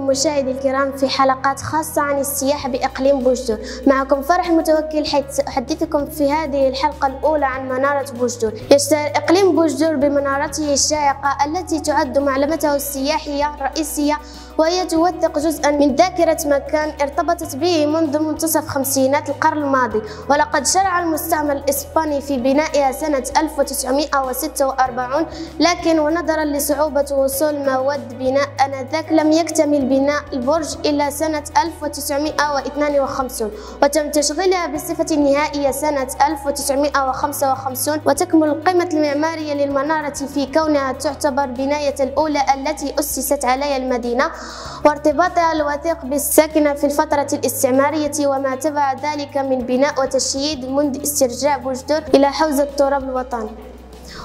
بكم مشاهدي الكرام في حلقات خاصة عن السياحة بإقليم بوجدور. معكم فرح متوكل، حيث سأحدثكم في هذه الحلقة الأولى عن منارة بوجدور. يشتهر إقليم بوجدور بمنارته الشاهقة التي تعد معلمته السياحية الرئيسية، وهي توثق جزءا من ذاكرة مكان ارتبطت به منذ منتصف خمسينات القرن الماضي، ولقد شرع المستعمر الإسباني في بنائها سنة 1946، لكن ونظرا لصعوبة وصول مواد بناء آنذاك لم يكتمل بناء البرج إلا سنة 1952، وتم تشغيلها بصفة نهائية سنة 1955، وتكمل القيمة المعمارية للمنارة في كونها تعتبر بناية الأولى التي أسست عليها المدينة، وارتباطها الوثيق بالساكنة في الفترة الاستعمارية وما تبع ذلك من بناء وتشييد منذ استرجاع بوجدور إلى حوزة تراب الوطن.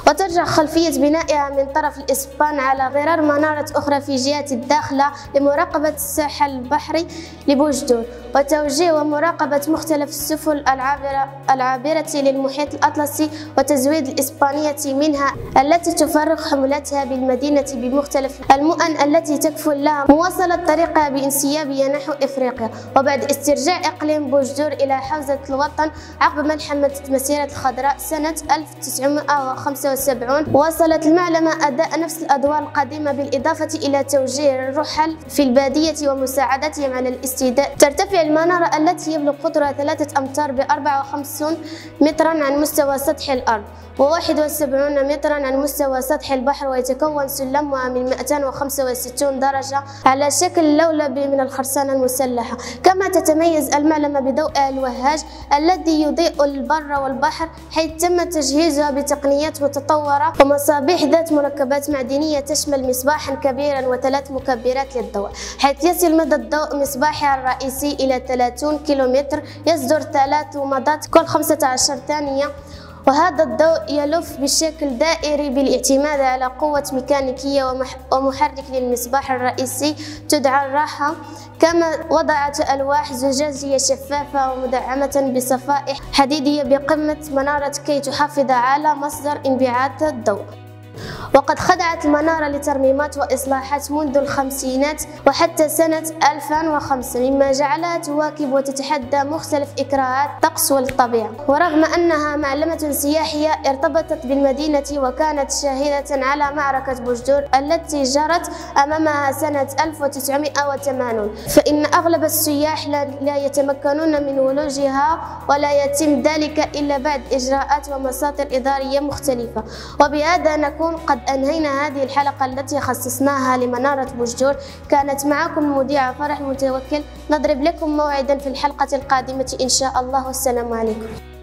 وترجع خلفية بنائها من طرف الإسبان على غرار منارة أخرى في جهة الداخلة لمراقبة الساحل البحري لبوجدور، وتوجيه ومراقبة مختلف السفن العابرة للمحيط الأطلسي، وتزويد الإسبانية منها التي تفرغ حملتها بالمدينة بمختلف المؤن التي تكفل لها مواصلة طريقها بانسيابية نحو إفريقيا. وبعد استرجاع إقليم بوجدور إلى حوزة الوطن عقب ملحمة مسيرة الخضراء سنة 1975، واصلت المعلمة أداء نفس الأدوار القديمة بالإضافة إلى توجيه الرحل في البادية ومساعدتهم على الاستيداء. ترتفع المنارة التي يبلغ قطرها 3 أمتار ب54 مترا عن مستوى سطح الأرض و71 مترا عن مستوى سطح البحر، ويتكون سلمها من 265 درجة على شكل لولبي من الخرسانة المسلحة. كما تتميز المعلمة بضوئها الوهاج الذي يضيء البر والبحر، حيث تم تجهيزها بتقنيات متطورة ومصابيح ذات مركبات معدنية تشمل مصباحا كبيرا و3 مكبرات للضوء، حيث يصل مدى الضوء مصباحها الرئيسي إلى 30 كيلومتر، يصدر 3 ومضات كل 15 ثانية، وهذا الضوء يلف بشكل دائري بالاعتماد على قوة ميكانيكية ومحرك للمصباح الرئيسي تدعى الراحة. كما وضعت ألواح زجاجية شفافة ومدعمة بصفائح حديدية بقمة منارة كي تحافظ على مصدر انبعاث الضوء. وقد خضعت المنارة لترميمات وإصلاحات منذ الخمسينات وحتى سنة 2005، مما جعلها تواكب وتتحدى مختلف إكراهات الطقس والطبيعة. ورغم أنها معلمة سياحية ارتبطت بالمدينة وكانت شاهدة على معركة بوجدور التي جرت أمامها سنة 1980، فإن أغلب السياح لا يتمكنون من ولوجها، ولا يتم ذلك إلا بعد إجراءات ومساطر إدارية مختلفة. وبهذا نكون قد أنهينا هذه الحلقة التي خصصناها لمنارة بوجدور. كانت معكم المذيعة فرح متوكل، نضرب لكم موعدا في الحلقة القادمة إن شاء الله، والسلام عليكم.